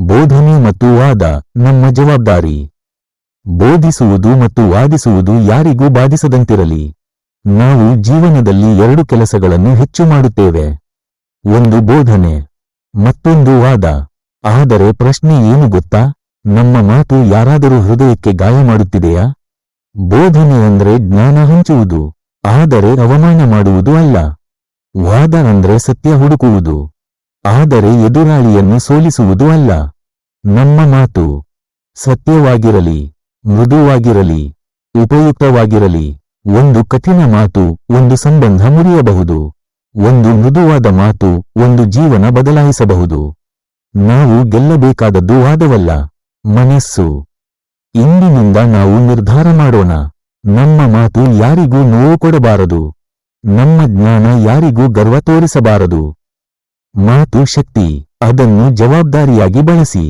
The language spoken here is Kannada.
ಬೋಧನೆ ಮತ್ತು ವಾದ ನಮ್ಮ ಜವಾಬ್ದಾರಿ. ಬೋಧಿಸುವುದು ಮತ್ತು ವಾದಿಸುವುದು ಯಾರಿಗೂ ಬಾಧಿಸದಂತಿರಲಿ. ನಾವು ಜೀವನದಲ್ಲಿ 2 ಕೆಲಸಗಳನ್ನು ಹೆಚ್ಚು ಮಾಡುತ್ತೇವೆ, ಒಂದು ಬೋಧನೆ, ಮತ್ತೊಂದು ವಾದ. ಆದರೆ ಪ್ರಶ್ನೆ ಏನು ಗೊತ್ತಾ? ನಮ್ಮ ಮಾತು ಯಾರಾದರೂ ಹೃದಯಕ್ಕೆ ಗಾಯ ಮಾಡುತ್ತಿದೆಯಾ? ಬೋಧನೆ ಅಂದ್ರೆ ಜ್ಞಾನ ಹಂಚುವುದು, ಆದರೆ ಅವಮಾನ ಮಾಡುವುದು ಅಲ್ಲ. ವಾದ ಅಂದ್ರೆ ಸತ್ಯ ಹುಡುಕುವುದು, ಆದರೆ ಎದುರಾಳಿಯನ್ನು ಸೋಲಿಸುವುದು ಅಲ್ಲ. ನಮ್ಮ ಮಾತು ಸತ್ಯವಾಗಿರಲಿ, ಮೃದುವಾಗಿರಲಿ, ಉಪಯುಕ್ತವಾಗಿರಲಿ. ಒಂದು ಕಠಿಣ ಮಾತು ಒಂದು ಸಂಬಂಧ ಮುರಿಯಬಹುದು, ಒಂದು ಮೃದುವಾದ ಮಾತು ಒಂದು ಜೀವನ ಬದಲಾಯಿಸಬಹುದು. ನಾವು ಗೆಲ್ಲಬೇಕಾದದ್ದು ವಾದವಲ್ಲ, ಮನಸ್ಸು. ಇಂದಿನಿಂದ ನಾವು ನಿರ್ಧಾರ ಮಾಡೋಣ, ನಮ್ಮ ಮಾತು ಯಾರಿಗೂ ನೋವು ಕೊಡಬಾರದು, ನಮ್ಮ ಜ್ಞಾನ ಯಾರಿಗೂ ಗರ್ವ ತೋರಿಸಬಾರದು. ಮಾತು ಶಕ್ತಿ, ಅದನ್ನು ಜವಾಬ್ದಾರಿಯಾಗಿ ಬಳಸಿ.